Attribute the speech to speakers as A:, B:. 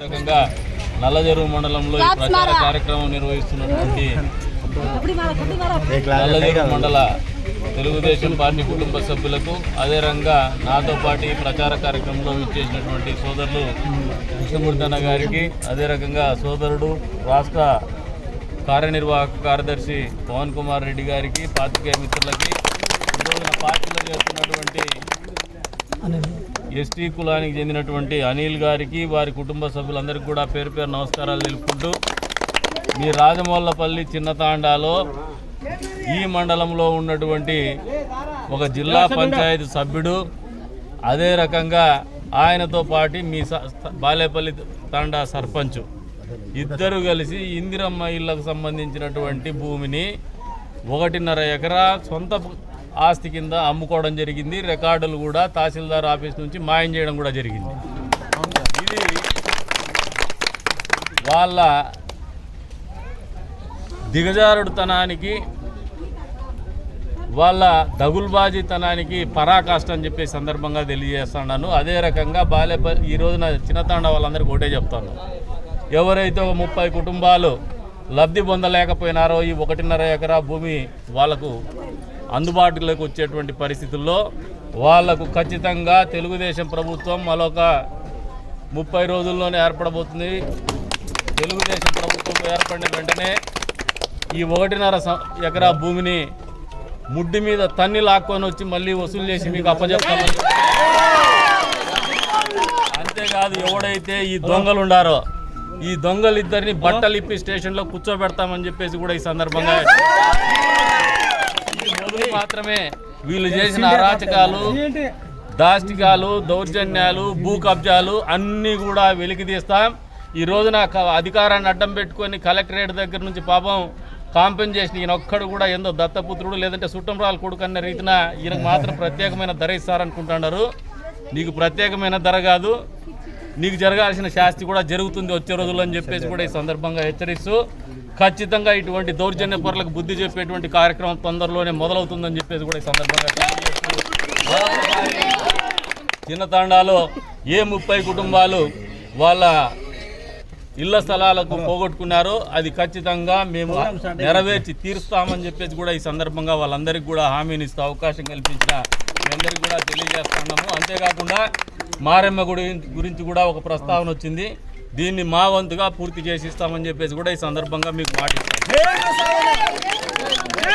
A: రకంగా నల్లజెరువు మండలంలో ఈ ప్రచార కార్యక్రమం నిర్వహిస్తున్నటువంటి నల్లజెరువు మండల తెలుగుదేశం పార్టీ కుటుంబ సభ్యులకు అదే రంగా నాతో పాటు ఈ ప్రచార కార్యక్రమంలో విచ్చేసినటువంటి సోదరులు కృష్ణమూర్తి అన్న గారికి, అదే రకంగా సోదరుడు రాష్ట్ర కార్యనిర్వాహక కార్యదర్శి పవన్ కుమార్ రెడ్డి గారికి, పాత్రికేయ మిత్రులకి, ఈరోజున పార్టీలో చేస్తున్నటువంటి ఎస్టీ కులానికి చెందినటువంటి అనిల్ గారికి, వారి కుటుంబ సభ్యులందరికీ కూడా పేరు పేరు నమస్కారాలు తెలుపుకుంటూ, మీ రాజమౌళ్ళపల్లి చిన్నతాండాలో ఈ మండలంలో ఉన్నటువంటి ఒక జిల్లా పంచాయతీ సభ్యుడు, అదే రకంగా ఆయనతో పాటు మీ బాలేపల్లి తాండా సర్పంచ్ ఇద్దరు కలిసి ఇందిరమ్మ ఇళ్లకు సంబంధించినటువంటి భూమిని 1.5 ఎకరా సొంత ఆస్తి కింద అమ్ముకోవడం జరిగింది. రికార్డులు కూడా తహసీల్దార్ ఆఫీస్ నుంచి మాయం చేయడం కూడా జరిగింది. ఇది వాళ్ళ దిగజారుడుతనానికి, వాళ్ళ దగుల్బాజీతనానికి పరాకాష్ట అని చెప్పే సందర్భంగా తెలియజేస్తున్నాను. అదే రకంగా బాలేపల్లి ఈ రోజున చిన్నతాండ వాళ్ళందరికీ ఒకటే చెప్తాను, ఎవరైతే 30 కుటుంబాలు లబ్ధి పొందలేకపోయినారో ఈ 1.5 ఎకరా భూమి వాళ్ళకు అందుబాటులోకి వచ్చేటువంటి పరిస్థితుల్లో వాళ్లకు ఖచ్చితంగా తెలుగుదేశం ప్రభుత్వం మరొక 30 రోజుల్లోనే ఏర్పడబోతుంది. తెలుగుదేశం ప్రభుత్వం ఏర్పడిన వెంటనే ఈ 1.5 ఎకరా భూమిని ముడ్డి మీద తన్ని లాక్కొని వచ్చి మళ్ళీ వసూలు చేసి మీకు అప్పచెప్తామని. అంతేకాదు, ఎవడైతే ఈ దొంగలు ఉండారో ఈ దొంగలిద్దరిని బట్టలు ఇప్పి స్టేషన్లో కూర్చోబెడతామని చెప్పేసి కూడా ఈ సందర్భంగా మాత్రమే వీళ్ళు చేసిన అరాచకాలు, దాష్టికాలు, దౌర్జన్యాలు, భూ కబ్జాలు అన్నీ కూడా వెలికి తీస్తాం. ఈ రోజున అధికారాన్ని అడ్డం పెట్టుకొని కలెక్టరేట్ దగ్గర నుంచి పాపం కాంపెన్సేషన్ ఈయన ఒక్కడు కూడా ఏందో దత్తపుత్రుడు లేదంటే సుట్టంరాలు కొడుకు అన్న రీతిన ఈయనకు మాత్రం ప్రత్యేకమైన ధర ఇస్తారనుకుంటున్నారు. నీకు ప్రత్యేకమైన ధర కాదు, నీకు జరగాల్సిన శాస్తి కూడా జరుగుతుంది వచ్చే రోజుల్లో అని చెప్పేసి కూడా ఈ సందర్భంగా హెచ్చరిస్తూ, ఖచ్చితంగా ఇటువంటి దౌర్జన్య పరులకు బుద్ధి చెప్పేటువంటి కార్యక్రమం తొందరలోనే మొదలవుతుందని చెప్పేసి కూడా ఈ సందర్భంగా తెలియజేస్తూ, చిన్నతాండాలో ఏ 30 కుటుంబాలు వాళ్ళ ఇళ్ల స్థలాలకు పోగొట్టుకున్నారో అది ఖచ్చితంగా మేము నెరవేర్చి తీరుస్తామని చెప్పేసి కూడా ఈ సందర్భంగా వాళ్ళందరికీ కూడా హామీని ఇస్తూ అవకాశం కల్పించిన మీ అందరికీ కూడా తెలియజేస్తున్నాము. అంతేకాకుండా మారెమ్మ గుడి గురించి కూడా ఒక ప్రస్తావన వచ్చింది. దీన్ని మా వంతుగా పూర్తి చేసి ఇస్తామని చెప్పేసి కూడా ఈ సందర్భంగా మీకు మాటిస్తాం.